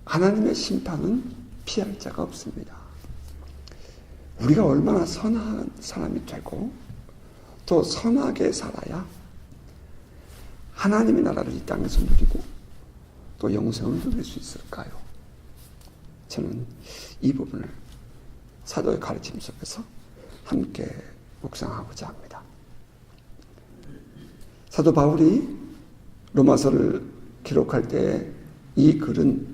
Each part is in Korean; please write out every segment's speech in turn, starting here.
하나님의 심판은 피할 자가 없습니다. 우리가 얼마나 선한 사람이 되고 또 선하게 살아야 하나님의 나라를 이 땅에서 누리고 또 영생을 누릴 수 있을까요? 저는 이 부분을 사도의 가르침 속에서 함께 묵상하고자 합니다. 사도 바울이 로마서를 기록할 때 이 글은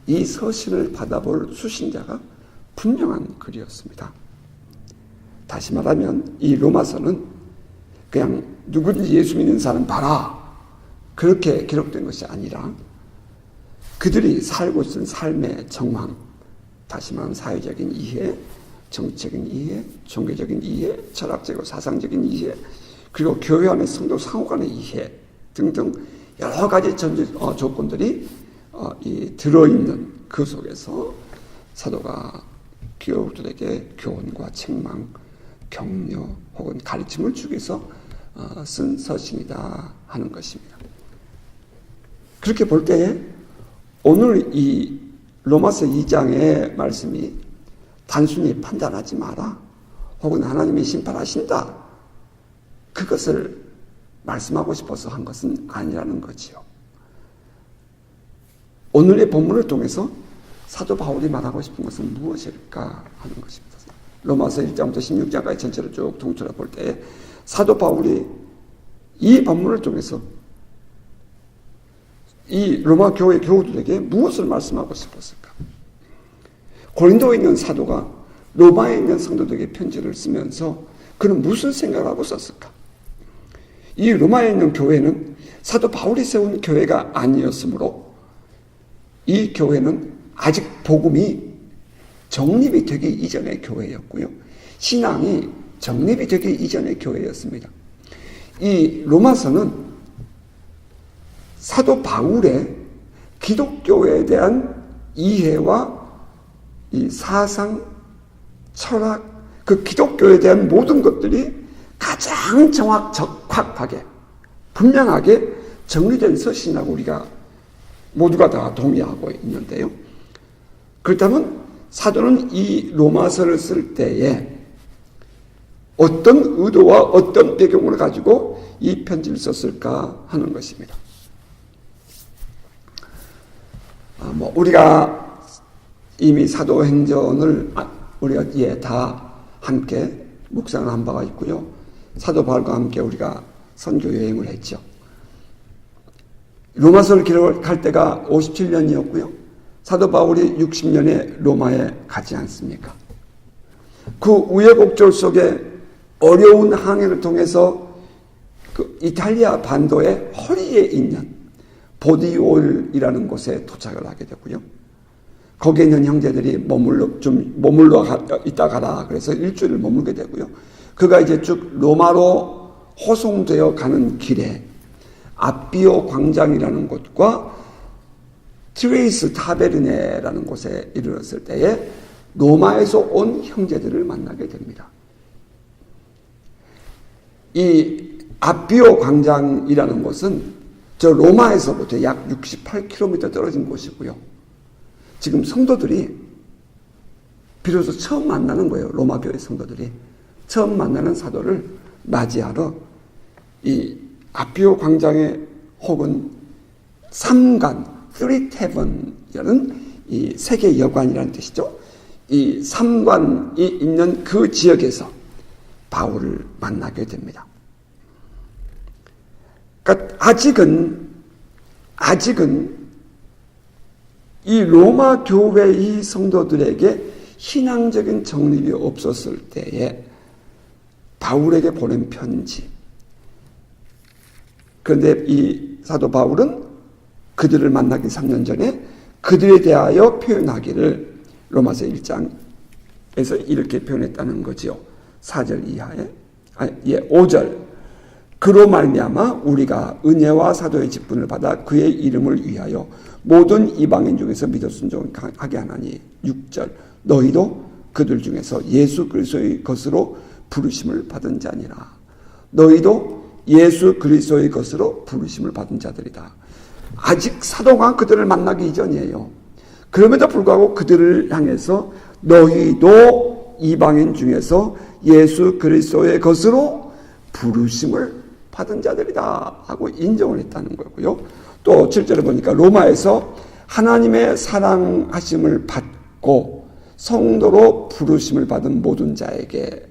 이 서신을 받아볼 수신자가 분명한 글이었습니다. 다시 말하면 이 로마서는 그냥 누구든지 예수 믿는 사람 봐라 그렇게 기록된 것이 아니라 그들이 살고 있는 삶의 정황, 다시 말하면 사회적인 이해, 정치적인 이해, 종교적인 이해, 철학적이고 사상적인 이해, 그리고 교회 안의 성도 상호 간의 이해 등등 여러 가지 조건들이 들어있는 그 속에서 사도가 교우들에게 교훈과 책망, 격려 혹은 가르침을 주기 위해서 쓴 서신이다 하는 것입니다. 그렇게 볼 때에 오늘 이 로마서 2장의 말씀이 단순히 판단하지 마라 혹은 하나님이 심판하신다 그것을 말씀하고 싶어서 한 것은 아니라는 거지요. 오늘의 본문을 통해서 사도 바울이 말하고 싶은 것은 무엇일까 하는 것입니다. 로마서 1장부터 16장까지 전체를 쭉 통틀어 볼 때 사도 바울이 이 본문을 통해서 이 로마 교회 교우들에게 무엇을 말씀하고 싶었을까? 고린도에 있는 사도가 로마에 있는 성도들에게 편지를 쓰면서 그는 무슨 생각을 하고 썼을까? 이 로마에 있는 교회는 사도 바울이 세운 교회가 아니었으므로 이 교회는 아직 복음이 정립이 되기 이전의 교회였고요. 신앙이 정립이 되기 이전의 교회였습니다. 이 로마서는 사도 바울의 기독교에 대한 이해와 이 사상, 철학, 그 기독교에 대한 모든 것들이 가장 적확하게 분명하게 정리된 서신이라고 우리가 모두가 다 동의하고 있는데요. 그렇다면 사도는 이 로마서를 쓸 때에 어떤 의도와 어떤 배경을 가지고 이 편지를 썼을까 하는 것입니다. 우리가 이미 사도행전을 우리가 다 함께 묵상을 한 바가 있고요. 사도 바울과 함께 우리가 선교 여행을 했죠. 로마서를 기록할 때가 57년이었고요. 사도 바울이 60년에 로마에 가지 않습니까? 그 우여곡절 속에 어려운 항해를 통해서 그 이탈리아 반도의 허리에 있는 보디올이라는 곳에 도착을 하게 되고요. 거기에 있는 형제들이 머물러 있다 가라. 그래서 일주일을 머물게 되고요. 그가 이제 쭉 로마로 호송되어 가는 길에 아비오 광장이라는 곳과 트레이스 타베르네라는 곳에 이르렀을 때에 로마에서 온 형제들을 만나게 됩니다. 이 아비오 광장이라는 곳은 저 로마에서부터 약 68km 떨어진 곳이고요. 지금 성도들이 비로소 처음 만나는 거예요. 로마 교회 성도들이 처음 만나는 사도를 맞이하러 이 아비오 광장에 혹은 삼관, 쓰리테번이라는 이 세계 여관이라는 뜻이죠. 이 삼관이 있는 그 지역에서 바울을 만나게 됩니다. 그러니까 아직은 이 로마 교회의 성도들에게 신앙적인 정립이 없었을 때에 바울에게 보낸 편지. 그런데 이 사도 바울은 그들을 만나기 3년 전에 그들에 대하여 표현하기를 로마서 1장에서 이렇게 표현했다는 거지요. 4절 이하에 5절 그로 말미암아 우리가 은혜와 사도의 직분을 받아 그의 이름을 위하여 모든 이방인 중에서 믿어 순종하게 하나니 6절 너희도 그들 중에서 예수 그리스도의 것으로 부르심을 받은 자니라. 너희도 예수 그리스도의 것으로 부르심을 받은 자들이다. 아직 사도가 그들을 만나기 이전이에요. 그럼에도 불구하고 그들을 향해서 너희도 이방인 중에서 예수 그리스도의 것으로 부르심을 받은 자들이다 하고 인정을 했다는 거고요. 또 7절에 보니까 로마에서 하나님의 사랑하심을 받고 성도로 부르심을 받은 모든 자에게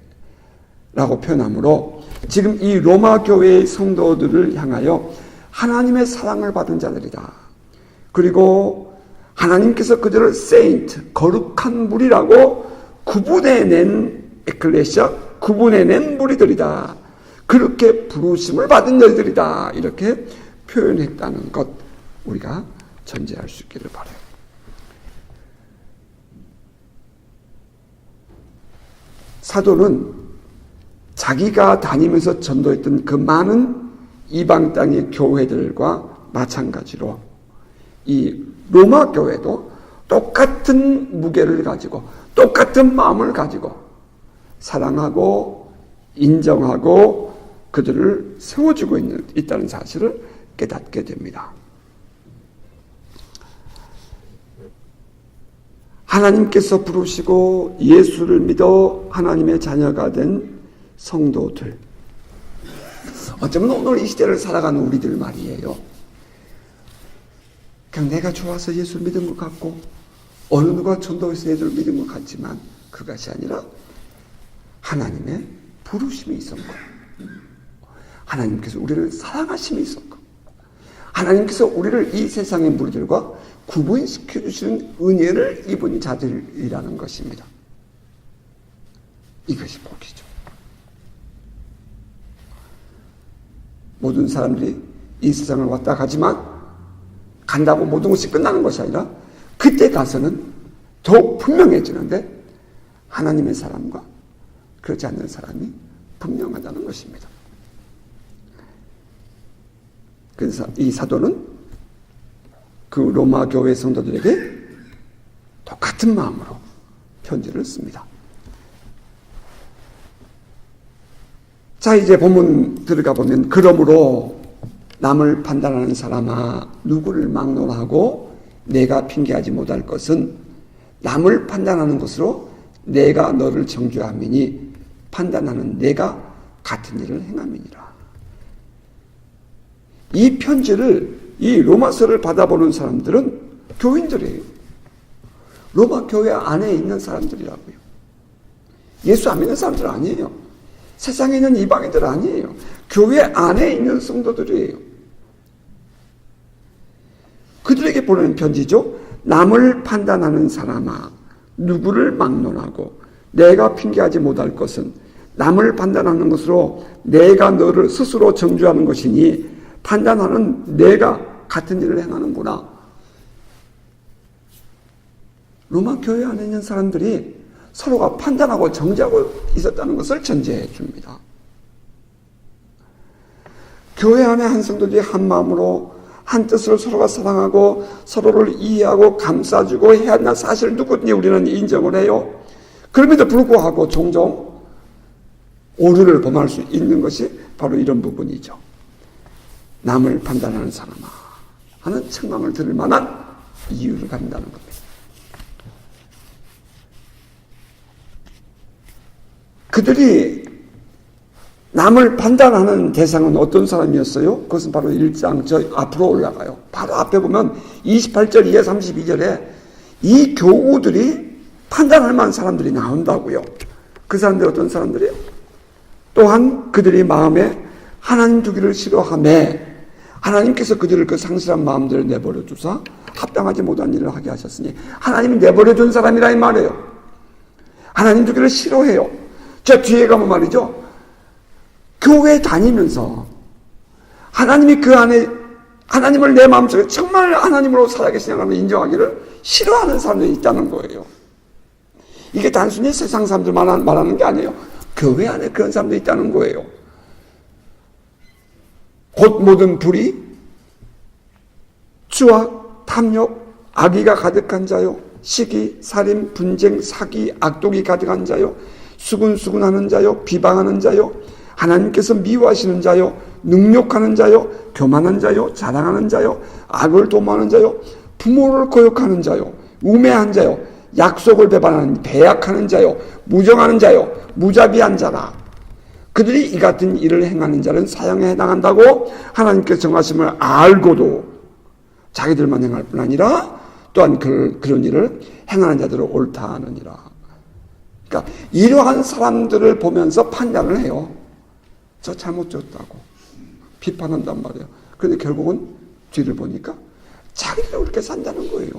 라고 표현하므로 지금 이 로마 교회의 성도들을 향하여 하나님의 사랑을 받은 자들이다. 그리고 하나님께서 그들을 세인트, 거룩한 무리라고 구분해낸 에클레시아, 구분해낸 무리들이다. 그렇게 부르심을 받은 자들이다. 이렇게 표현했다는 것 우리가 전제할 수 있기를 바라요. 사도는 자기가 다니면서 전도했던 그 많은 이방 땅의 교회들과 마찬가지로 이 로마 교회도 똑같은 무게를 가지고 똑같은 마음을 가지고 사랑하고 인정하고 그들을 세워주고 있다는 사실을 깨닫게 됩니다. 하나님께서 부르시고 예수를 믿어 하나님의 자녀가 된 성도들, 어쩌면 오늘 이 시대를 살아가는 우리들 말이에요. 그냥 내가 좋아서 예수를 믿은 것 같고 어느 누가 전도해서 예수를 믿은 것 같지만 그것이 아니라 하나님의 부르심이 있었고 하나님께서 우리를 사랑하심이 있었고 하나님께서 우리를 이 세상의 무리들과 구분시켜 주시는 은혜를 입은 자들이라는 것입니다. 이것이 복이죠. 모든 사람들이 이 세상을 왔다 가지만 간다고 모든 것이 끝나는 것이 아니라 그때 가서는 더욱 분명해지는데 하나님의 사람과 그렇지 않는 사람이 분명하다는 것입니다. 그래서 이 사도는 그 로마 교회 성도들에게 똑같은 마음으로 편지를 씁니다. 자, 이제 본문 들어가 보면 그러므로 남을 판단하는 사람아 누구를 막론하고 내가 핑계하지 못할 것은 남을 판단하는 것으로 내가 너를 정죄함이니 판단하는 내가 같은 일을 행함이니라. 이 편지를 이 로마서를 받아보는 사람들은 교인들이에요. 로마 교회 안에 있는 사람들이라고요. 예수 안 믿는 사람들 아니에요. 세상에 있는 이방인들 아니에요. 교회 안에 있는 성도들이에요. 그들에게 보내는 편지죠. 남을 판단하는 사람아 누구를 막론하고 내가 핑계하지 못할 것은 남을 판단하는 것으로 내가 너를 스스로 정죄하는 것이니 판단하는 내가 같은 일을 행하는구나. 로마 교회 안에 있는 사람들이 서로가 판단하고 정죄하고 있었다는 것을 전제해 줍니다. 교회 안에 한 성도들이 한 마음으로 한 뜻으로 서로가 사랑하고 서로를 이해하고 감싸주고 해야 한다는 사실을 누구든지 우리는 인정을 해요. 그럼에도 불구하고 종종 오류를 범할 수 있는 것이 바로 이런 부분이죠. 남을 판단하는 사람아 하는 책망을 들을 만한 이유를 갖는다는 겁니다. 그들이 남을 판단하는 대상은 어떤 사람이었어요? 그것은 바로 1장 저 앞으로 올라가요. 바로 앞에 보면 28절 이하 32절에 이 교우들이 판단할 만한 사람들이 나온다고요. 그 사람들이 어떤 사람들이에요? 또한 그들이 마음에 하나님 두기를 싫어하며 하나님께서 그들을 그 상실한 마음들을 내버려 주사 합당하지 못한 일을 하게 하셨으니 하나님이 내버려 준 사람이라 이 말이에요. 하나님 두기를 싫어해요. 저 뒤에 가면 말이죠. 교회 다니면서 하나님이 그 안에 하나님을 내 마음속에 정말 하나님으로 살아계신 하나님을 인정하기를 싫어하는 사람들이 있다는 거예요. 이게 단순히 세상 사람들 말하는 게 아니에요. 교회 안에 그런 사람들이 있다는 거예요. 곧 모든 불의, 추악, 탐욕, 악의가 가득한 자요, 시기, 살인, 분쟁, 사기, 악독이 가득한 자요, 수군수군하는 자요, 비방하는 자요, 하나님께서 미워하시는 자요, 능욕하는 자요, 교만한 자요, 자랑하는 자요, 악을 도모하는 자요, 부모를 거역하는 자요, 우매한 자요, 약속을 배반하는 배약하는 자요, 무정하는 자요, 무자비한 자라. 그들이 이 같은 일을 행하는 자는 사형에 해당한다고 하나님께서 정하심을 알고도 자기들만 행할 뿐 아니라 또한 그런 일을 행하는 자들을 옳다 하느니라. 그러니까 이러한 사람들을 보면서 판단을 해요. 저 잘못 졌다고 비판한단 말이에요. 그런데 결국은 뒤를 보니까 자기가 그렇게 산다는 거예요.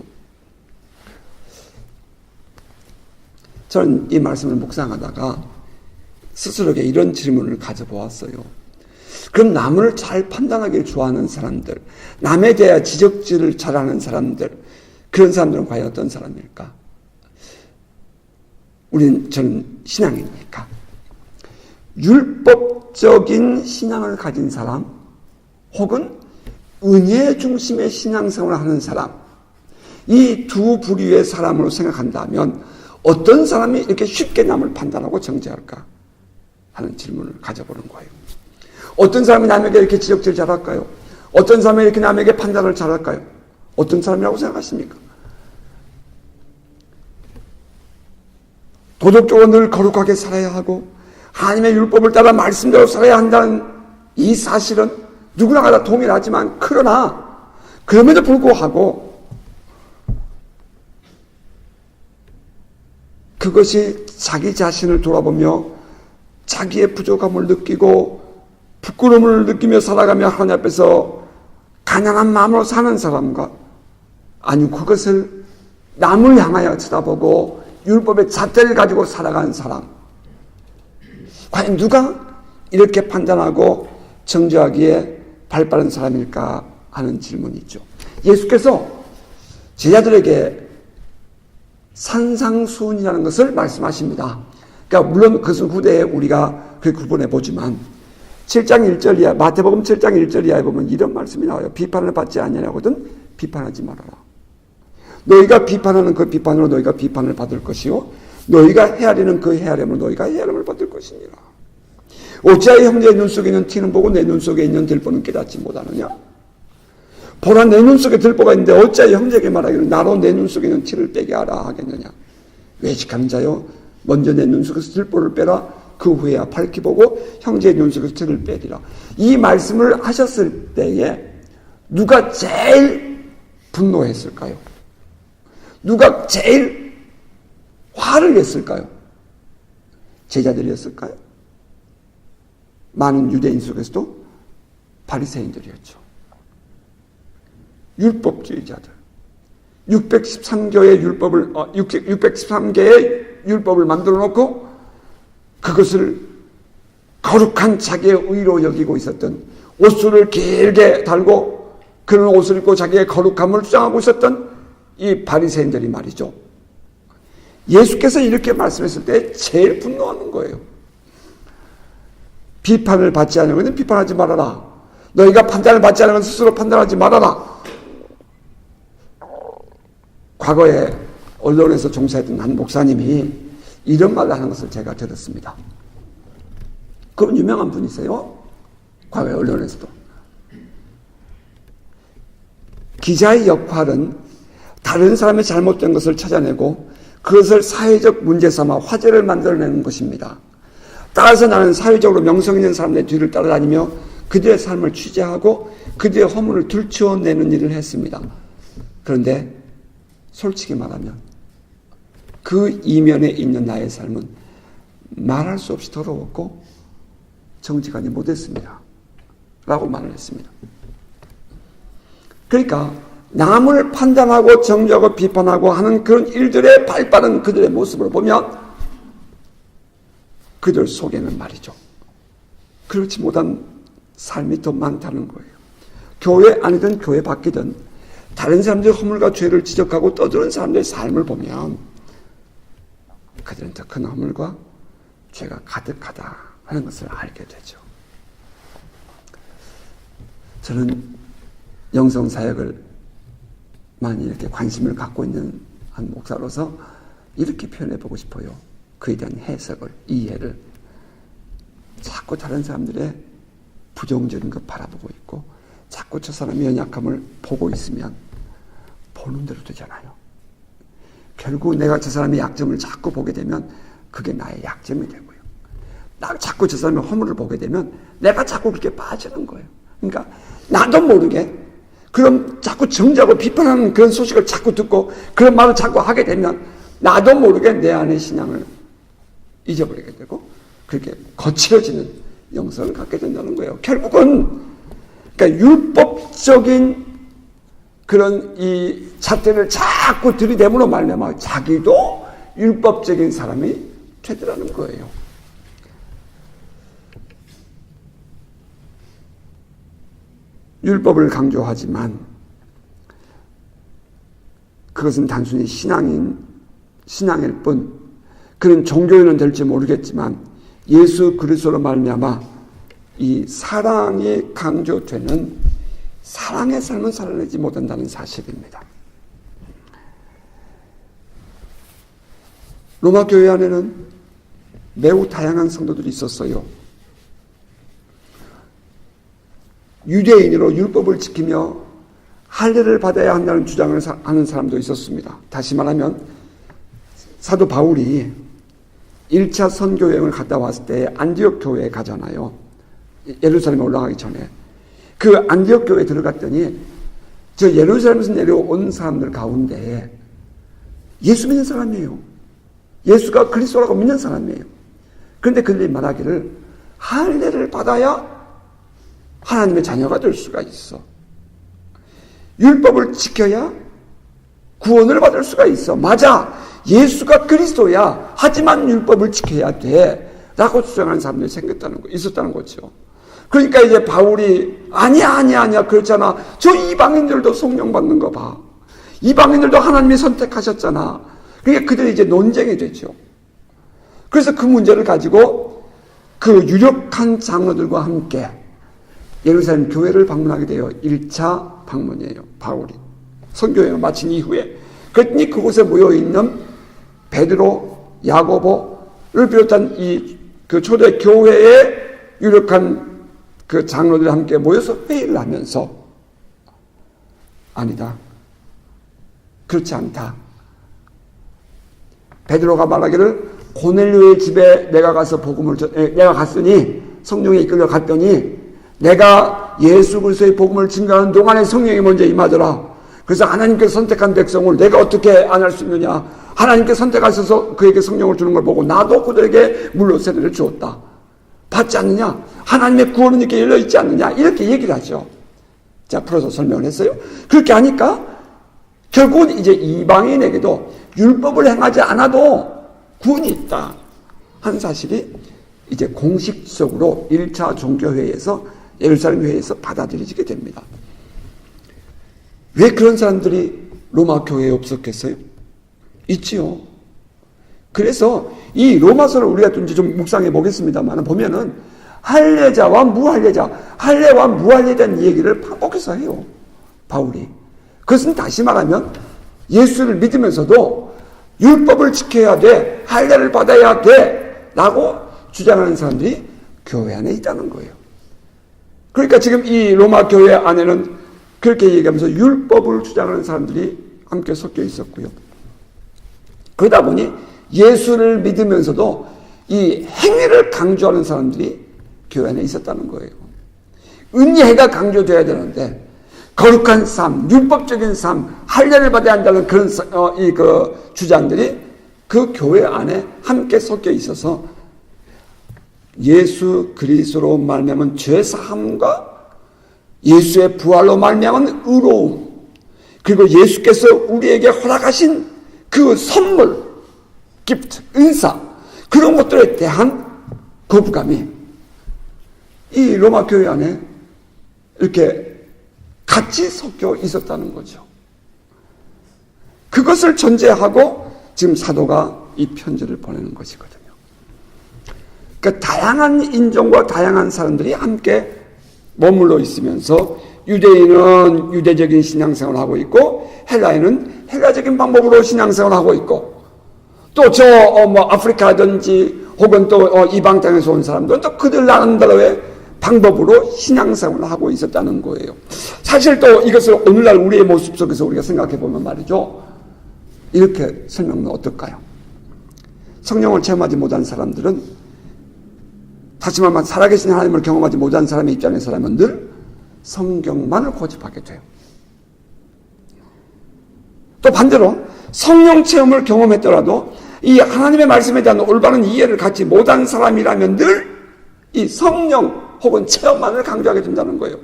저는 이 말씀을 묵상하다가 스스로에게 이런 질문을 가져보았어요. 그럼 남을 잘 판단하기를 좋아하는 사람들, 남에 대해 지적질을 잘하는 사람들, 그런 사람들은 과연 어떤 사람일까? 저는 신앙이니까. 율법적인 신앙을 가진 사람, 혹은 은혜 중심의 신앙생활을 하는 사람, 이 두 부류의 사람으로 생각한다면 어떤 사람이 이렇게 쉽게 남을 판단하고 정죄할까 하는 질문을 가져보는 거예요. 어떤 사람이 남에게 이렇게 지적질 잘할까요? 어떤 사람이 이렇게 남에게 판단을 잘할까요? 어떤 사람이라고 생각하십니까? 도덕적으로 늘 거룩하게 살아야 하고 하나님의 율법을 따라 말씀대로 살아야 한다는 이 사실은 누구나 다 동일하지만, 그러나 그럼에도 불구하고 그것이 자기 자신을 돌아보며 자기의 부족함을 느끼고 부끄러움을 느끼며 살아가며 하나님 앞에서 가난한 마음으로 사는 사람과, 아니면 그것을 남을 향하여 쳐다보고 율법의 잣대를 가지고 살아가는 사람, 과연 누가 이렇게 판단하고 정죄하기에 발빠른 사람일까 하는 질문이 있죠. 예수께서 제자들에게 산상수훈이라는 것을 말씀하십니다. 그러니까 물론 그것은 후대에 우리가 그렇게 구분해 보지만 7장 1절 이하, 마태복음 7장 1절 이하에 보면 이런 말씀이 나와요. 비판을 받지 아니하거든 비판하지 말아라. 너희가 비판하는 그 비판으로 너희가 비판을 받을 것이요, 너희가 헤아리는 그 헤아림으로 너희가 헤아림을 받을 것이니라. 어찌하여 형제의 눈 속에 있는 티는 보고 내 눈 속에 있는 들보는 깨닫지 못하느냐? 보라, 내 눈 속에 들보가 있는데 어찌하여 형제에게 말하기를 나로 내 눈 속에 있는 티를 빼게 하라 하겠느냐? 외식하는 자여, 먼저 내 눈 속에서 들보를 빼라. 그 후에야 밝히 보고 형제의 눈 속에서 티를 빼리라. 이 말씀을 하셨을 때에 누가 제일 분노했을까요? 누가 제일 화를 냈을까요? 제자들이었을까요? 많은 유대인 속에서도 바리새인들이었죠. 율법주의자들. 613개의 율법을 만들어 놓고 그것을 거룩한 자기의 의로 여기고 있었던, 옷술을 길게 달고 그런 옷을 입고 자기의 거룩함을 주장하고 있었던 이 바리새인들이 말이죠. 예수께서 이렇게 말씀했을 때 제일 분노하는 거예요. 비판을 받지 않는 것은 비판하지 말아라. 너희가 판단을 받지 않는 것은 스스로 판단하지 말아라. 과거에 언론에서 종사했던 한 목사님이 이런 말을 하는 것을 제가 들었습니다. 그분 유명한 분이세요. 과거에 언론에서도. 기자의 역할은 다른 사람의 잘못된 것을 찾아내고 그것을 사회적 문제 삼아 화제를 만들어내는 것입니다. 따라서 나는 사회적으로 명성 있는 사람들의 뒤를 따라다니며 그들의 삶을 취재하고 그들의 허물을 들추어내는 일을 했습니다. 그런데 솔직히 말하면 그 이면에 있는 나의 삶은 말할 수 없이 더러웠고 정직하지 못했습니다. 라고 말을 했습니다. 그러니까 남을 판단하고 정죄하고 비판하고 하는 그런 일들의 발빠른 그들의 모습을 보면 그들 속에는 말이죠, 그렇지 못한 삶이 더 많다는 거예요. 교회 안이든 교회 밖이든 다른 사람들의 허물과 죄를 지적하고 떠드는 사람들의 삶을 보면 그들은 더 큰 허물과 죄가 가득하다 하는 것을 알게 되죠. 저는 영성사역을 많이 이렇게 관심을 갖고 있는 한 목사로서 이렇게 표현해 보고 싶어요. 그에 대한 해석을, 이해를. 자꾸 다른 사람들의 부정적인 것 바라보고 있고 자꾸 저 사람의 연약함을 보고 있으면 보는 대로 되잖아요. 결국 내가 저 사람의 약점을 자꾸 보게 되면 그게 나의 약점이 되고요. 나 자꾸 저 사람의 허물을 보게 되면 내가 자꾸 그렇게 빠지는 거예요. 그러니까 나도 모르게 그럼 자꾸 정죄하고 비판하는 그런 소식을 자꾸 듣고 그런 말을 자꾸 하게 되면 나도 모르게 내 안의 신앙을 잊어버리게 되고 그렇게 거칠어지는 영성을 갖게 된다는 거예요. 결국은 그러니까 율법적인 그런 이 잣대를 자꾸 들이대므로 말미암아 자기도 율법적인 사람이 되더라는 거예요. 율법을 강조하지만 그것은 단순히 신앙일 뿐 그는 종교인은 될지 모르겠지만 예수 그리스도로 말미암아 이 사랑이 강조되는 사랑의 삶을 살아내지 못한다는 사실입니다. 로마 교회 안에는 매우 다양한 성도들이 있었어요. 유대인으로 율법을 지키며 할례를 받아야 한다는 주장을 하는 사람도 있었습니다. 다시 말하면 사도 바울이 1차 선교여행을 갔다 왔을 때 안디옥 교회에 가잖아요. 예루살렘에 올라가기 전에. 그 안디옥 교회에 들어갔더니 저 예루살렘에서 내려온 사람들 가운데 예수 믿는 사람이에요. 예수가 그리스도라고 믿는 사람이에요. 그런데 그들이 말하기를 할례를 받아야 하나님의 자녀가 될 수가 있어. 율법을 지켜야 구원을 받을 수가 있어. 맞아. 예수가 그리스도야. 하지만 율법을 지켜야 돼. 라고 주장하는 사람들이 있었다는 거죠. 그러니까 이제 바울이 아니야. 그렇잖아. 저 이방인들도 성령 받는 거 봐. 이방인들도 하나님이 선택하셨잖아. 그러니까 그들이 이제 논쟁이 되죠. 그래서 그 문제를 가지고 그 유력한 장로들과 함께 예루살렘 교회를 방문하게 돼요. 1차 방문이에요. 바울이. 선교여행을 마친 이후에. 그랬더니 그곳에 모여있는 베드로, 야고보를 비롯한 그 초대 교회의 유력한 그 장로들이 함께 모여서 회의를 하면서 아니다. 그렇지 않다. 베드로가 말하기를 고넬료의 집에 내가 갔으니 성령에 이끌려 갔더니 내가 예수 그리스도의 복음을 증거하는 동안에 성령이 먼저 임하더라. 그래서 하나님께서 선택한 백성을 내가 어떻게 안 할 수 있느냐. 하나님께서 선택하셔서 그에게 성령을 주는 걸 보고 나도 그들에게 물로 세례를 주었다. 받지 않느냐? 하나님의 구원은 이렇게 열려있지 않느냐? 이렇게 얘기를 하죠. 자, 풀어서 설명을 했어요. 그렇게 하니까 결국은 이제 이방인에게도 율법을 행하지 않아도 구원이 있다 한 사실이 이제 공식적으로 1차 종교회의에서 예루살렘 회의에서 받아들여지게 됩니다. 왜 그런 사람들이 로마 교회에 없었겠어요? 있지요. 그래서 이 로마서를 우리가 좀 이제 좀 묵상해 보겠습니다만 보면은 할례자와 무할례자, 할례와 무할례에 대한 얘기를 반복해서 해요. 바울이. 그것은 다시 말하면 예수를 믿으면서도 율법을 지켜야 돼, 할례를 받아야 돼 라고 주장하는 사람들이 교회 안에 있다는 거예요. 그러니까 지금 이 로마 교회 안에는 그렇게 얘기하면서 율법을 주장하는 사람들이 함께 섞여 있었고요. 그러다 보니 예수를 믿으면서도 이 행위를 강조하는 사람들이 교회 안에 있었다는 거예요. 은혜가 강조돼야 되는데 거룩한 삶, 율법적인 삶, 할례를 받아야 한다는 그런 그 주장들이 그 교회 안에 함께 섞여 있어서 예수 그리스도로 말미암은 죄 사함과 예수의 부활로 말미암은 의로움, 그리고 예수께서 우리에게 허락하신 그 선물, 기프트, 은사, 그런 것들에 대한 거부감이 이 로마 교회 안에 이렇게 같이 섞여 있었다는 거죠. 그것을 전제하고 지금 사도가 이 편지를 보내는 것이거든요. 그러니까 다양한 인종과 다양한 사람들이 함께 머물러 있으면서 유대인은 유대적인 신앙생활을 하고 있고 헬라인은 헬라적인 방법으로 신앙생활을 하고 있고 또 아프리카든지 혹은 또 이방 땅에서 온 사람들은 또 그들 나름대로의 방법으로 신앙생활을 하고 있었다는 거예요. 사실 또 이것을 오늘날 우리의 모습 속에서 우리가 생각해 보면 말이죠. 이렇게 설명하면 어떨까요? 성령을 체험하지 못한 사람들은, 다시 말하면 살아계신 하나님을 경험하지 못한 사람의 입장에서라면 늘 성경만을 고집하게 돼요. 또 반대로 성령 체험을 경험했더라도 이 하나님의 말씀에 대한 올바른 이해를 갖지 못한 사람이라면 늘 이 성령 혹은 체험만을 강조하게 된다는 거예요.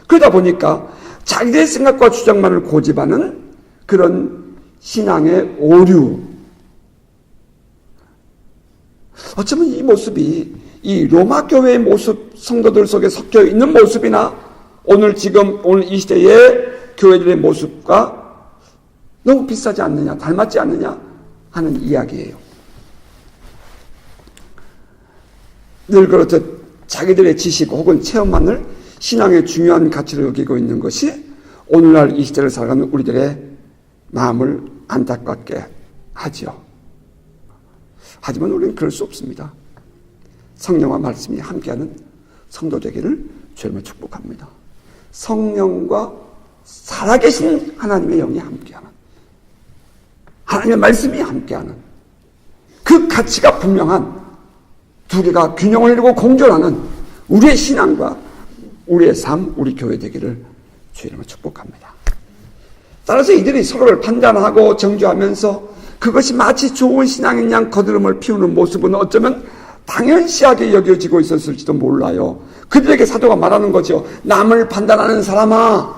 그러다 보니까 자기의 생각과 주장만을 고집하는 그런 신앙의 오류. 어쩌면 이 모습이 이 로마 교회의 모습, 성도들 속에 섞여 있는 모습이나 오늘 이 시대의 교회들의 모습과 너무 비슷하지 않느냐, 닮았지 않느냐 하는 이야기예요. 늘 그렇듯 자기들의 지식 혹은 체험만을 신앙의 중요한 가치로 여기고 있는 것이 오늘날 이 시대를 살아가는 우리들의 마음을 안타깝게 하지요. 하지만 우리는 그럴 수 없습니다. 성령과 말씀이 함께하는 성도 되기를 주님을 축복합니다. 성령과 살아계신 하나님의 영이 함께하는, 하나님의 말씀이 함께하는 그 가치가 분명한 두 개가 균형을 이루고 공존하는 우리의 신앙과 우리의 삶, 우리 교회 되기를 주님을 축복합니다. 따라서 이들이 서로를 판단하고 정죄하면서 그것이 마치 좋은 신앙인 양 거드름을 피우는 모습은 어쩌면 당연시하게 여겨지고 있었을지도 몰라요. 그들에게 사도가 말하는 거죠. 남을 판단하는 사람아,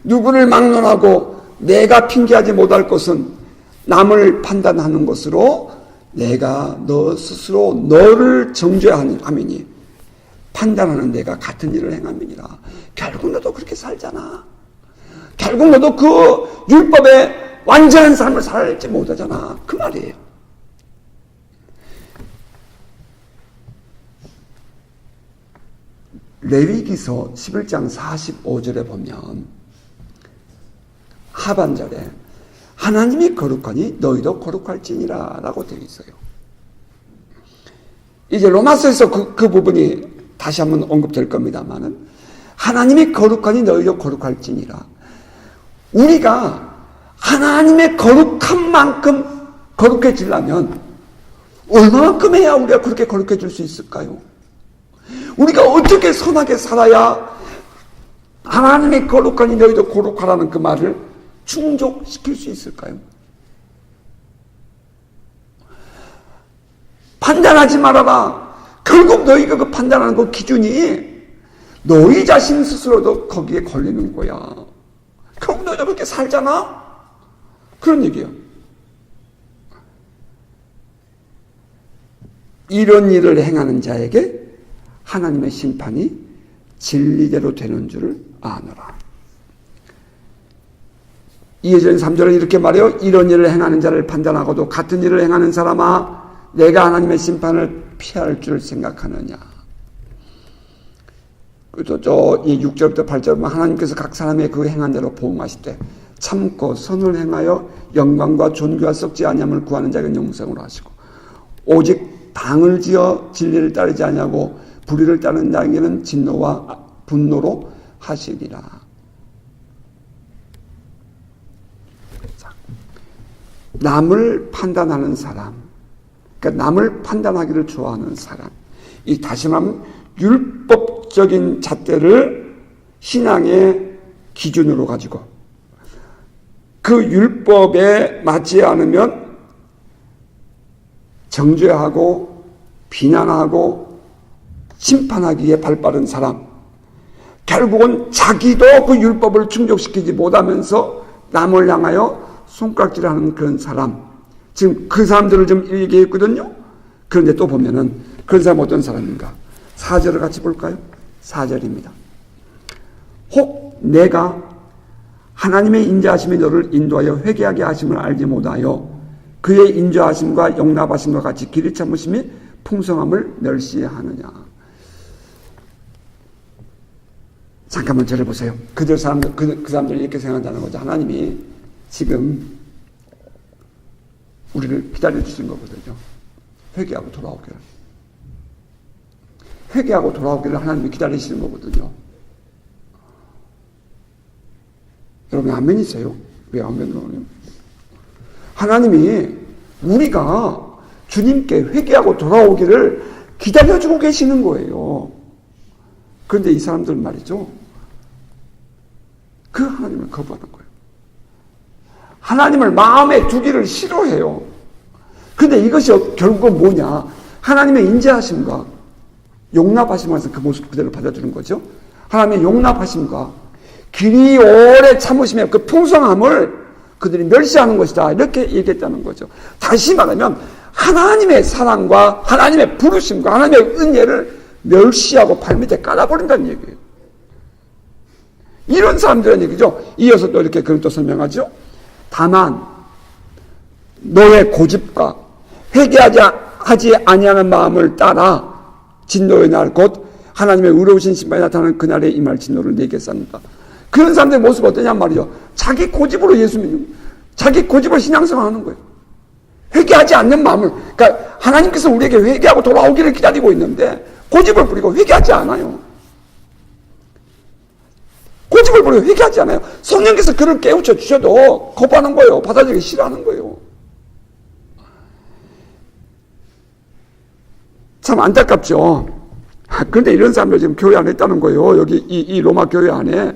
누구를 막론하고 내가 핑계하지 못할 것은 남을 판단하는 것으로 내가 너 스스로 너를 정죄함이니 판단하는 내가 같은 일을 행함이니라. 결국 너도 그렇게 살잖아. 결국 너도 그 율법의 완전한 삶을 살지 못하잖아. 그 말이에요. 레위기서 11장 45절에 보면 하반절에 하나님이 거룩하니 너희도 거룩할지니라 라고 되어 있어요. 이제 로마서에서 그 부분이 다시 한번 언급될 겁니다만은 하나님이 거룩하니 너희도 거룩할지니라. 우리가 하나님의 거룩한 만큼 거룩해지려면 얼마만큼 해야 우리가 그렇게 거룩해질 수 있을까요? 우리가 어떻게 선하게 살아야 하나님의 거룩하니 너희도 거룩하라는 그 말을 충족시킬 수 있을까요? 판단하지 말아라. 결국 너희가 그 판단하는 그 기준이 너희 자신 스스로도 거기에 걸리는 거야. 결국 너희가 그렇게 살잖아? 그런 얘기예요. 이런 일을 행하는 자에게 하나님의 심판이 진리대로 되는 줄을 아노라. 이어진 3절은 이렇게 말해요. 이런 일을 행하는 자를 판단하고도 같은 일을 행하는 사람아, 내가 하나님의 심판을 피할 줄 생각하느냐. 그리고 이 6절부터 8절 보면 하나님께서 각 사람의 그 행한 대로 보응하시되 참고 선을 행하여 영광과 존귀와 썩지 아니함을 구하는 자에게 영생으로 하시고 오직 당을 지어 진리를 따르지 아니하고 불의를 따르는 자에게는 진노와 분노로 하시리라. 남을 판단하는 사람, 그러니까 남을 판단하기를 좋아하는 사람, 이 다시 말하면 율법적인 잣대를 신앙의 기준으로 가지고 그 율법에 맞지 않으면 정죄하고 비난하고 심판하기에 발빠른 사람, 결국은 자기도 그 율법을 충족시키지 못하면서 남을 향하여 손가락질하는 그런 사람, 지금 그 사람들을 좀 얘기했거든요. 그런데 또 보면은 그런 사람 어떤 사람인가? 4절을 같이 볼까요? 4절입니다. 혹 내가 하나님의 인자하심이 너를 인도하여 회개하게 하심을 알지 못하여 그의 인자하심과 용납하심과 같이 길이 참으심이 풍성함을 멸시하느냐. 잠깐만 저를 보세요. 그 사람들이 이렇게 생각한다는 거죠. 하나님이 지금 우리를 기다려 주신 거거든요. 회개하고 돌아오기를. 회개하고 돌아오기를 하나님이 기다리시는 거거든요. 여러분 아멘이세요? 왜 아멘이요? 하나님이 우리가 주님께 회개하고 돌아오기를 기다려주고 계시는 거예요. 그런데 이 사람들은 말이죠, 그 하나님을 거부하는 거예요. 하나님을 마음에 두기를 싫어해요. 그런데 이것이 결국은 뭐냐? 하나님의 인자하심과 용납하심에서 그 모습 그대로 받아주는 거죠. 하나님의 용납하심과 길이 오래 참으시며 그 풍성함을 그들이 멸시하는 것이다, 이렇게 얘기했다는 거죠. 다시 말하면 하나님의 사랑과 하나님의 부르심과 하나님의 은혜를 멸시하고 발밑에 깔아버린다는 얘기예요. 이런 사람들은 얘기죠. 이어서 또 이렇게 그런 또 설명하죠. 다만 너의 고집과 회개하지 아니하는 마음을 따라 진노의 날 곧 하나님의 의로우신 신발이 나타나는 그날에 임할 진노를 내게 쌓는다. 그런 사람들의 모습이 어떠냐 말이죠. 자기 고집으로 예수 믿는, 자기 고집으로 신앙생활하는 거예요. 회개하지 않는 마음을, 그러니까 하나님께서 우리에게 회개하고 돌아오기를 기다리고 있는데 고집을 부리고 회개하지 않아요. 고집을 부리고 회개하지 않아요. 성령께서 그를 깨우쳐 주셔도 거부하는 거예요. 받아들이기 싫어하는 거예요. 참 안타깝죠. 그런데 이런 사람들 지금 교회 안에 있다는 거예요. 여기 이 로마 교회 안에.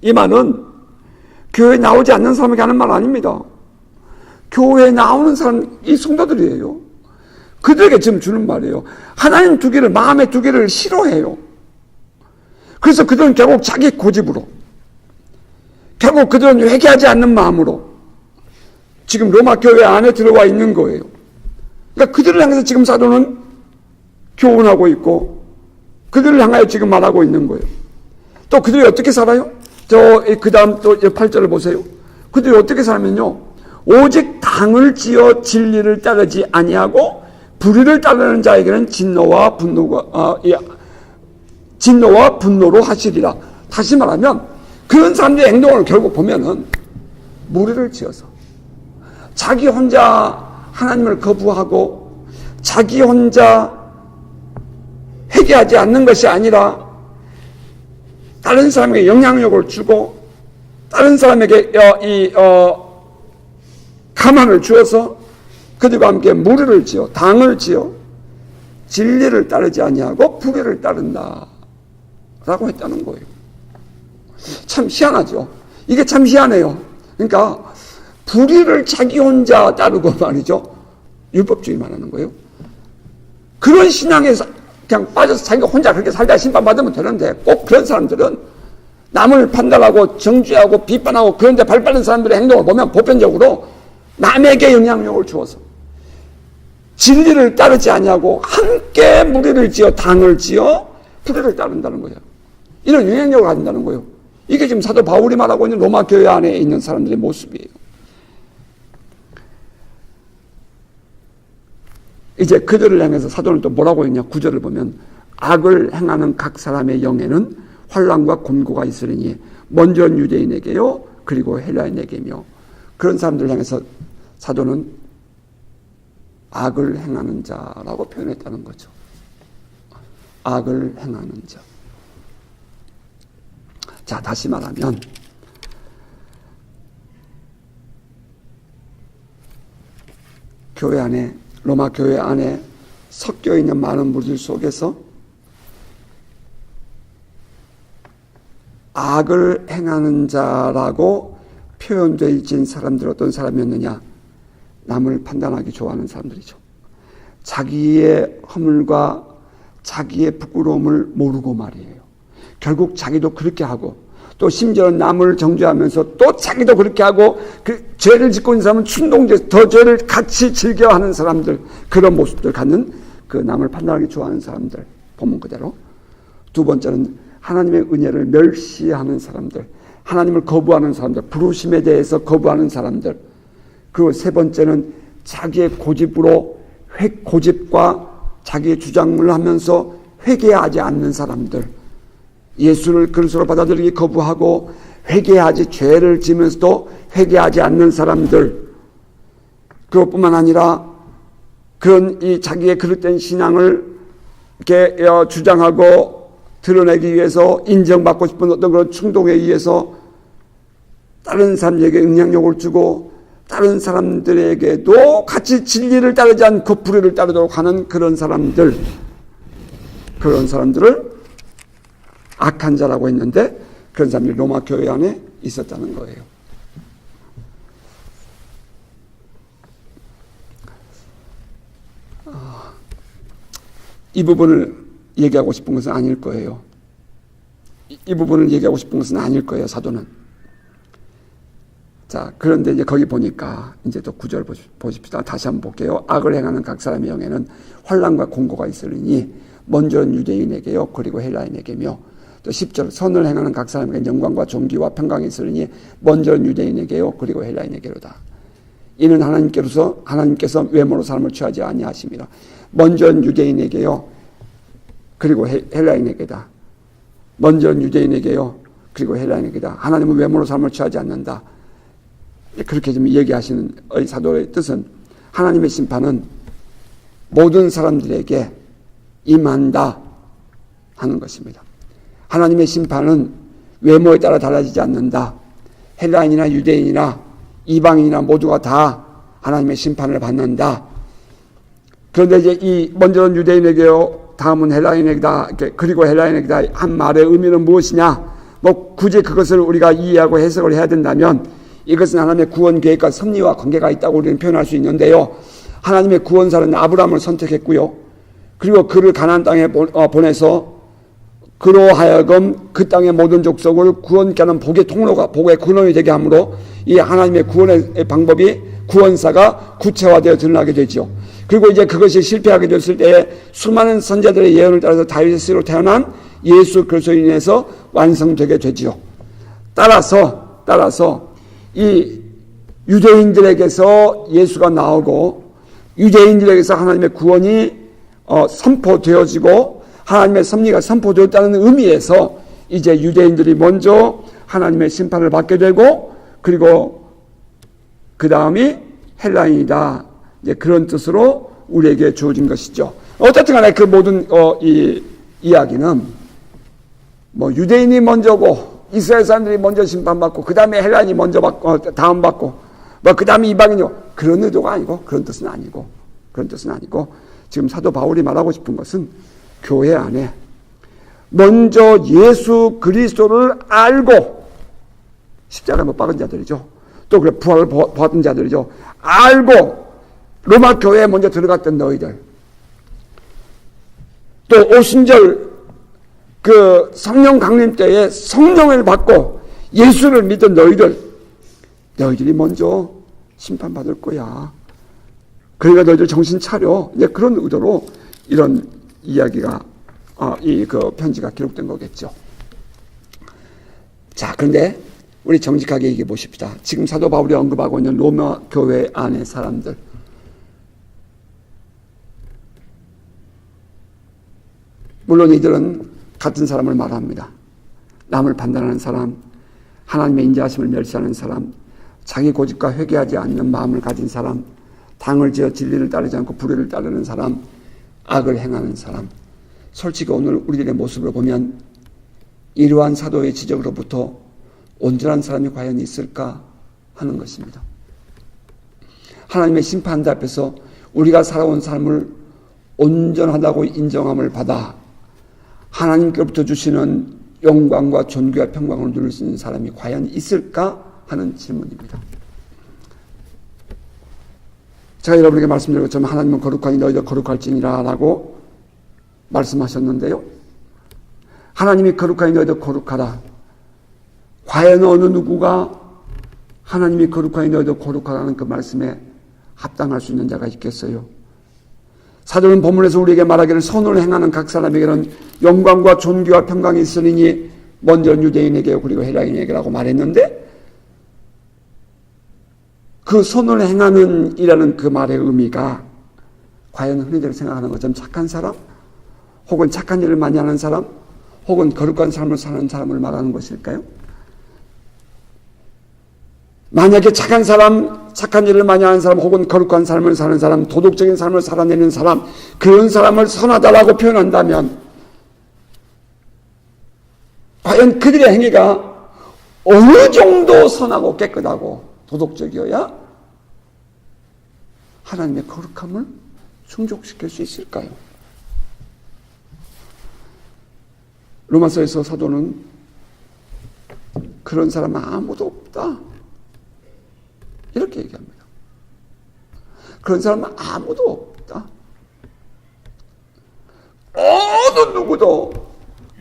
이 말은 교회에 나오지 않는 사람에게 하는 말 아닙니다. 교회에 나오는 사람, 이 성도들이에요. 그들에게 지금 주는 말이에요. 하나님 두기를, 마음에 두기를 싫어해요. 그래서 그들은 결국 자기 고집으로, 결국 그들은 회개하지 않는 마음으로 지금 로마 교회 안에 들어와 있는 거예요. 그러니까 그들을 향해서 지금 사도는 교훈하고 있고 그들을 향하여 지금 말하고 있는 거예요. 또 그들이 어떻게 살아요? 그 다음 또 8절을 보세요. 그들이 어떻게 살면요, 오직 당을 지어 진리를 따르지 아니하고 불의를 따르는 자에게는 진노와 분노로 하시리라. 다시 말하면 그런 사람들의 행동을 결국 보면은 무리를 지어서 자기 혼자 하나님을 거부하고 자기 혼자 회개하지 않는 것이 아니라 다른 사람에게 영향력을 주고 다른 사람에게 가망을 주어서 그들과 함께 무리를 지어 당을 지어 진리를 따르지 아니하고 불의를 따른다 라고 했다는 거예요. 참 희한하죠. 이게 참 희한해요. 그러니까 불의를 자기 혼자 따르고 말이죠, 율법주의 말하는 거예요. 그런 신앙에서 그냥 빠져서 자기가 혼자 그렇게 살다 심판받으면 되는데, 꼭 그런 사람들은 남을 판단하고 정죄하고 비판하고 그런 데 발빠른 사람들의 행동을 보면 보편적으로 남에게 영향력을 주어서 진리를 따르지 아니하고 함께 무리를 지어 당을 지어 불의를 따른다는 거예요. 이런 영향력을 가진다는 거예요. 이게 지금 사도 바울이 말하고 있는 로마 교회 안에 있는 사람들의 모습이에요. 이제 그들을 향해서 사도는 또 뭐라고 했냐. 9절을 보면 악을 행하는 각 사람의 영에는 환난과 곤고가 있으리니 먼저 유대인에게요 그리고 헬라인에게며. 그런 사람들을 향해서 사도는 악을 행하는 자라고 표현했다는 거죠. 악을 행하는 자. 자, 다시 말하면 교회 안에, 로마 교회 안에 섞여 있는 많은 무리들 속에서 악을 행하는 자라고 표현되어 있는 사람들 어떤 사람이었느냐? 남을 판단하기 좋아하는 사람들이죠. 자기의 허물과 자기의 부끄러움을 모르고 말이에요. 결국 자기도 그렇게 하고 또 심지어는 남을 정죄하면서 또 자기도 그렇게 하고 그 죄를 짓고 있는 사람은 충동죄, 더 죄를 같이 즐겨하는 사람들, 그런 모습들 갖는 그 남을 판단하기 좋아하는 사람들, 본문 그대로. 두 번째는 하나님의 은혜를 멸시하는 사람들, 하나님을 거부하는 사람들, 부르심에 대해서 거부하는 사람들. 그리고 세 번째는 자기의 고집으로 고집과 자기의 주장을 하면서 회개하지 않는 사람들, 예수를 그리스도로 받아들이기 거부하고 회개하지, 죄를 지면서도 회개하지 않는 사람들. 그것뿐만 아니라 그런 이 자기의 그릇된 신앙을 이렇게 주장하고 드러내기 위해서 인정받고 싶은 어떤 그런 충동에 의해서 다른 사람에게 영향력을 주고 다른 사람들에게도 같이 진리를 따르지 않고 불의를 따르도록 하는 그런 사람들을 악한 자라고 했는데 그런 사람들이 로마 교회 안에 있었다는 거예요. 이 부분을 얘기하고 싶은 것은 아닐 거예요. 이 부분을 얘기하고 싶은 것은 아닐 거예요, 사도는. 자, 그런데 이제 거기 보니까 이제 또 9절 보십시다. 다시 한번 볼게요. 악을 행하는 각 사람의 영에는 환난과 공고가 있으리니 먼저는 유대인에게요, 그리고 헬라인에게며. 또 10절 선을 행하는 각 사람에게 영광과 존귀와 평강이 있으리니 먼저는 유대인에게요, 그리고 헬라인에게로다. 이는 하나님께서 외모로 사람을 취하지 아니하심이라. 먼저는 유대인에게요, 그리고 헬라인에게다. 먼저는 유대인에게요, 그리고 헬라인에게다. 하나님은 외모로 사람을 취하지 않는다. 그렇게 좀 얘기하시는 사도의 뜻은 하나님의 심판은 모든 사람들에게 임한다 하는 것입니다. 하나님의 심판은 외모에 따라 달라지지 않는다. 헬라인이나 유대인이나 이방인이나 모두가 다 하나님의 심판을 받는다. 그런데 이제 이 먼저는 유대인에게요, 다음은 헬라인에게다, 그리고 헬라인에게다 한 말의 의미는 무엇이냐? 뭐 굳이 그것을 우리가 이해하고 해석을 해야 된다면 이것은 하나님의 구원 계획과 섭리와 관계가 있다고 우리는 표현할 수 있는데요. 하나님의 구원사는 아브라함을 선택했고요. 그리고 그를 가나안 땅에 보내서 그로 하여금 그 땅의 모든 족속을 구원케 하는 복의 통로가, 복의 근원이 되게 함으로 이 하나님의 구원의 방법이, 구원사가 구체화되어 드러나게 되죠. 그리고 이제 그것이 실패하게 됐을 때에 수많은 선자들의 예언을 따라서 다윗의 씨로 태어난 예수 그리스도로 인해서 완성되게 되지요. 따라서 이 유대인들에게서 예수가 나오고 유대인들에게서 하나님의 구원이 선포되어지고 하나님의 섭리가 선포되었다는 의미에서 이제 유대인들이 먼저 하나님의 심판을 받게 되고 그리고 그 다음이 헬라인이다. 이제 그런 뜻으로 우리에게 주어진 것이죠. 어쨌든 간에 그 모든 이 이야기는 뭐 유대인이 먼저고 이스라엘 사람들이 먼저 심판받고 그 다음에 헬라인이 먼저 받고 다음 받고 뭐 그 다음에 이방인이요, 그런 의도가 아니고 그런 뜻은 아니고 지금 사도 바울이 말하고 싶은 것은 교회 안에 먼저 예수 그리스도를 알고 십자가에 못 박은 자들이죠. 또 그래 부활을 받은 자들이죠. 알고 로마 교회에 먼저 들어갔던 너희들, 또 오순절 그 성령 강림 때에 성령을 받고 예수를 믿은 너희들이 먼저 심판받을 거야. 그러니까 너희들 정신 차려. 이제 그런 의도로 이런 이야기가 그 편지가 기록된 거겠죠. 자, 그런데 우리 정직하게 얘기해 보십시다. 지금 사도 바울이 언급하고 있는 로마 교회 안의 사람들, 물론 이들은 같은 사람을 말합니다. 남을 판단하는 사람, 하나님의 인자하심을 멸시하는 사람, 자기 고집과 회개하지 않는 마음을 가진 사람, 당을 지어 진리를 따르지 않고 불의를 따르는 사람, 악을 행하는 사람. 솔직히 오늘 우리들의 모습을 보면 이러한 사도의 지적으로부터 온전한 사람이 과연 있을까 하는 것입니다. 하나님의 심판대 앞에서 우리가 살아온 삶을 온전하다고 인정함을 받아 하나님께로부터 주시는 영광과 존귀와 평강을 누릴 수 있는 사람이 과연 있을까 하는 질문입니다. 제가 여러분에게 말씀드린 것처럼 하나님은 거룩하니 너희도 거룩할지니라 라고 말씀하셨는데요. 하나님이 거룩하니 너희도 거룩하라. 과연 어느 누구가 하나님이 거룩하니 너희도 거룩하라는 그 말씀에 합당할 수 있는 자가 있겠어요? 사도는 본문에서 우리에게 말하기를 선을 행하는 각 사람에게는 영광과 존귀와 평강이 있으리니 먼저 유대인에게 그리고 헬라인에게라고 말했는데, 그 선을 행하는 이라는 그 말의 의미가 과연 흔히들 생각하는 것처럼 착한 사람, 혹은 착한 일을 많이 하는 사람, 혹은 거룩한 삶을 사는 사람을 말하는 것일까요? 만약에 착한 사람, 착한 일을 많이 하는 사람, 혹은 거룩한 삶을 사는 사람, 도덕적인 삶을 살아내는 사람, 그런 사람을 선하다라고 표현한다면 과연 그들의 행위가 어느 정도 선하고 깨끗하고 도덕적이어야 하나님의 거룩함을 충족시킬 수 있을까요? 로마서에서 사도는 그런 사람은 아무도 없다, 이렇게 얘기합니다. 그런 사람은 아무도 없다. 어느 누구도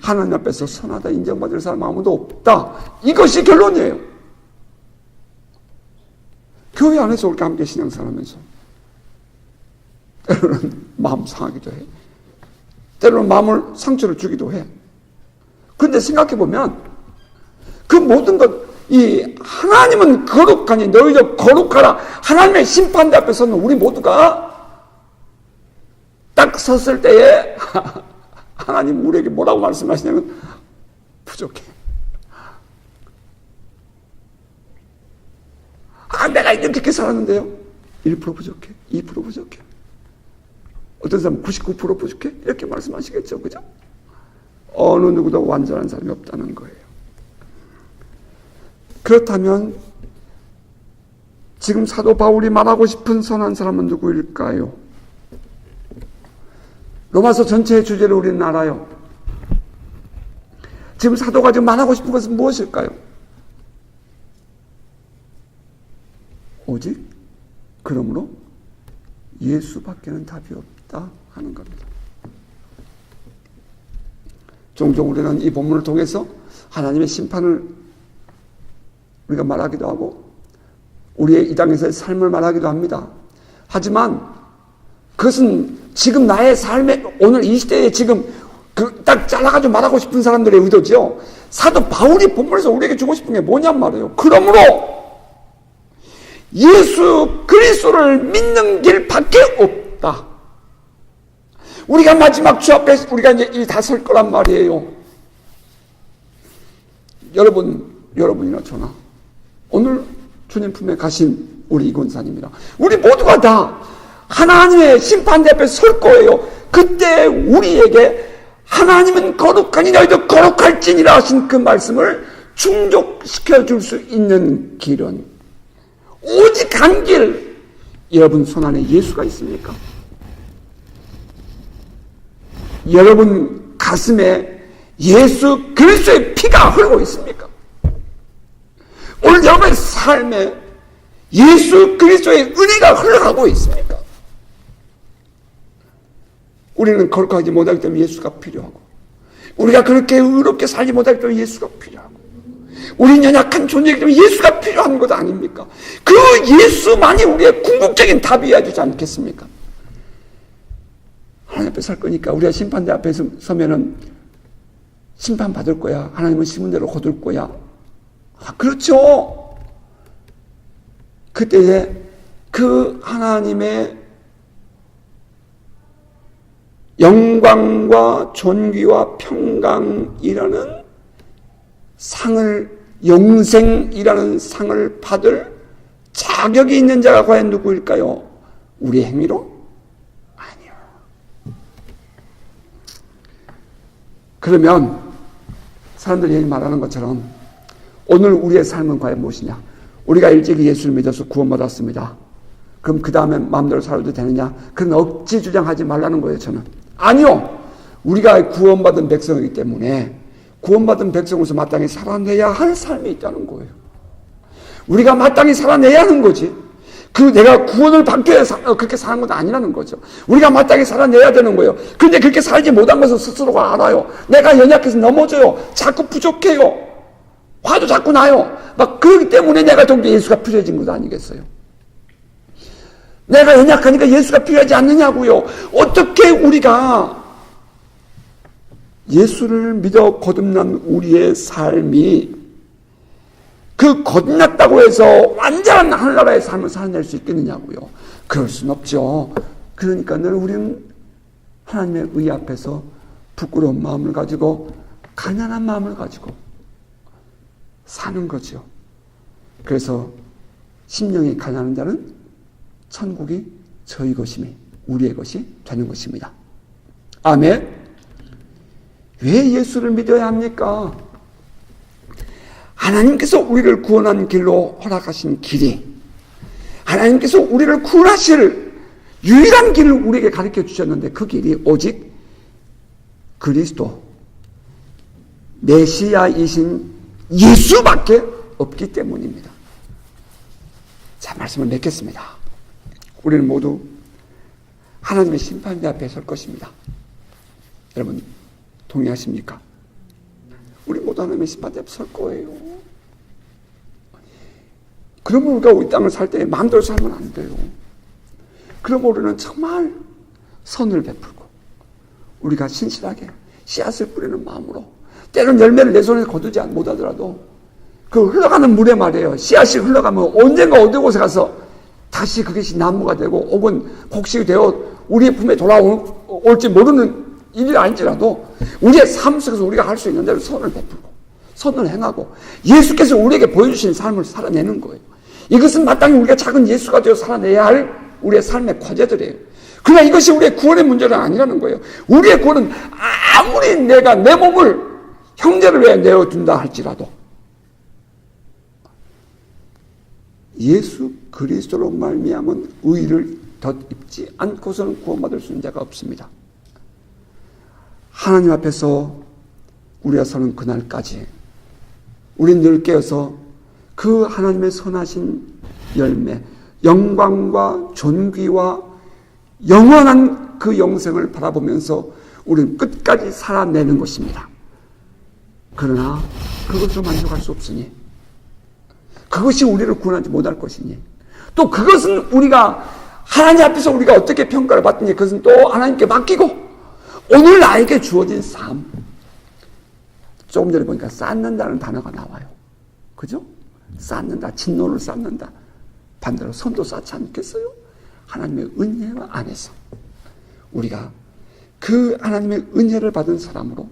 하나님 앞에서 선하다 인정받을 사람 아무도 없다. 이것이 결론이에요. 교회 안에서 그렇게 함께 신앙생활하면서 때로는 마음 상하기도 해. 때로는 마음을 상처를 주기도 해. 그런데 생각해보면 그 모든 것, 이 하나님은 거룩하니 너희도 거룩하라, 하나님의 심판대 앞에 서는 우리 모두가 딱 섰을 때에 하나님 우리에게 뭐라고 말씀하시냐면 부족해. 내가 이렇게 살았는데요 1% 부족해, 2% 부족해, 어떤 사람은 99% 부족해, 이렇게 말씀하시겠죠. 그죠? 어느 누구도 완전한 사람이 없다는 거예요. 그렇다면 지금 사도 바울이 말하고 싶은 선한 사람은 누구일까요? 로마서 전체의 주제를 우리는 알아요. 지금 사도가 지금 말하고 싶은 것은 무엇일까요? 오직 그러므로 예수밖에는 답이 없다 하는 겁니다. 종종 우리는 이 본문을 통해서 하나님의 심판을 우리가 말하기도 하고 우리의 이 땅에서의 삶을 말하기도 합니다. 하지만 그것은 지금 나의 삶에 오늘 이 시대에 지금 딱 잘라가지고 말하고 싶은 사람들의 의도죠. 사도 바울이 본문에서 우리에게 주고 싶은 게 뭐냔 말이에요. 그러므로 예수 그리스도를 믿는 길밖에 없다. 우리가 마지막 주 앞에 우리가 이제 다 설 거란 말이에요. 여러분이나 저나 오늘 주님 품에 가신 우리 이권사님이라 우리 모두가 다 하나님의 심판대 앞에 설 거예요. 그때 우리에게 하나님은 거룩하니 너희도 거룩할지니라 하신 그 말씀을 충족시켜 줄 수 있는 길은 오직 한 길, 여러분 손 안에 예수가 있습니까? 여러분 가슴에 예수 그리스도의 피가 흐르고 있습니까? 오늘 여러분의 삶에 예수 그리스도의 은혜가 흘러가고 있습니까? 우리는 거룩하지 못하기 때문에 예수가 필요하고, 우리가 그렇게 의롭게 살지 못하기 때문에 예수가 필요하고, 우리는 연약한 존재이기 때문에 예수가 필요한 것 아닙니까? 그 예수만이 우리의 궁극적인 답이어야 되지 않겠습니까? 하나님 앞에 설 거니까 우리가 심판대 앞에 서면은 심판받을 거야. 하나님은 심은 대로 거둘 거야. 그렇죠. 그때에 그 하나님의 영광과 존귀와 평강이라는 상을, 영생이라는 상을 받을 자격이 있는 자가 과연 누구일까요? 우리 행위로? 아니요. 그러면 사람들이 말하는 것처럼 오늘 우리의 삶은 과연 무엇이냐? 우리가 일찍이 예수를 믿어서 구원받았습니다. 그럼 그 다음에 마음대로 살아도 되느냐? 그런 억지 주장하지 말라는 거예요. 저는 아니요. 우리가 구원받은 백성이기 때문에 구원받은 백성으로서 마땅히 살아내야 할 삶이 있다는 거예요. 우리가 마땅히 살아내야 하는 거지. 내가 구원을 받기 위해서 그렇게 사는 건 아니라는 거죠. 우리가 마땅히 살아내야 되는 거예요. 그런데 그렇게 살지 못한 것을 스스로가 알아요. 내가 연약해서 넘어져요. 자꾸 부족해요. 화도 자꾸 나요. 막 그렇기 때문에 내가 좀 더 예수가 필요해진 것 아니겠어요? 내가 연약하니까 예수가 필요하지 않느냐고요. 어떻게 우리가 예수를 믿어 거듭난 우리의 삶이 그 거듭났다고 해서 완전한 하늘나라의 삶을 살아낼 수 있겠느냐고요. 그럴 수는 없죠. 그러니까 늘 우리는 하나님의 의 앞에서 부끄러운 마음을 가지고 가난한 마음을 가지고 사는 거죠. 그래서 심령이 가난한 자는 천국이 저희 것이며 우리의 것이 되는 것입니다. 아멘. 왜 예수를 믿어야 합니까? 하나님께서 우리를 구원한 길로 허락하신 길이, 하나님께서 우리를 구원하실 유일한 길을 우리에게 가르쳐 주셨는데 그 길이 오직 그리스도 메시아이신 예수밖에 없기 때문입니다. 자, 말씀을 맺겠습니다. 우리는 모두 하나님의 심판대 앞에 설 것입니다. 여러분 동의하십니까? 우리 모두 하나님의 심판대 앞에 설 거예요. 그러면 우리가 이 땅을 살 때 마음대로 살면 안 돼요. 그러면 우리는 정말 선을 베풀고 우리가 신실하게 씨앗을 뿌리는 마음으로, 때로는 열매를 내 손에서 거두지 못하더라도 그 흘러가는 물에 말이에요. 씨앗이 흘러가면 언젠가 어느 곳에 가서 다시 그것이 나무가 되고 혹은 곡식이 되어 우리의 품에 돌아올지 모르는 일이 아닐지라도 우리의 삶 속에서 우리가 할 수 있는 대로 선을 베풀고 선을 행하고 예수께서 우리에게 보여주신 삶을 살아내는 거예요. 이것은 마땅히 우리가 작은 예수가 되어 살아내야 할 우리의 삶의 과제들이에요. 그러나 이것이 우리의 구원의 문제는 아니라는 거예요. 우리의 구원은 아무리 내가 내 몸을 형제를 위해 내어준다 할지라도 예수 그리스도로 말미암은 의를 덧입지 않고서는 구원받을 수 있는 자가 없습니다. 하나님 앞에서 우리가 서는 그날까지 우리는 늘 깨어서 그 하나님의 선하신 열매, 영광과 존귀와 영원한 그 영생을 바라보면서 우리는 끝까지 살아내는 것입니다. 그러나 그것으로 만족할 수 없으니, 그것이 우리를 구원하지 못할 것이니, 또 그것은 우리가 하나님 앞에서 우리가 어떻게 평가를 받든지 그것은 또 하나님께 맡기고 오늘 나에게 주어진 삶, 조금 전에 보니까 쌓는다는 단어가 나와요. 그죠? 쌓는다, 진노를 쌓는다. 반대로 선도 쌓지 않겠어요? 하나님의 은혜 안에서 우리가 그 하나님의 은혜를 받은 사람으로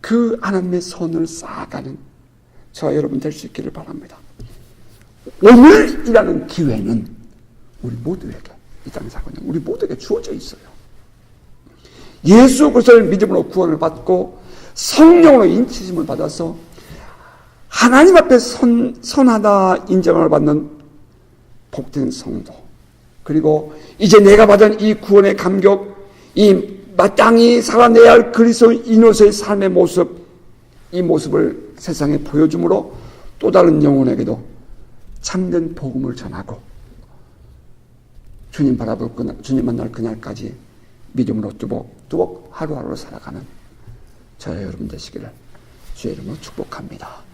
그 하나님의 선을 쌓아가는 저와 여러분 될 수 있기를 바랍니다. 오늘이라는 기회는 우리 모두에게, 이 땅에 살고 있는 우리 모두에게 주어져 있어요. 예수 그리스도를 믿음으로 구원을 받고 성령으로 인치심을 받아서 하나님 앞에 선하다 인정을 받는 복된 성도, 그리고 이제 내가 받은 이 구원의 감격, 이 마땅히 살아내야 할 그리스도인으로서의 삶의 모습, 이 모습을 세상에 보여줌으로 또 다른 영혼에게도 참된 복음을 전하고 주님 바라볼 그날, 주님 만날 그날까지 믿음으로 뚜벅뚜벅 하루하루 살아가는 저와 여러분 되시기를 주의 이름으로 축복합니다.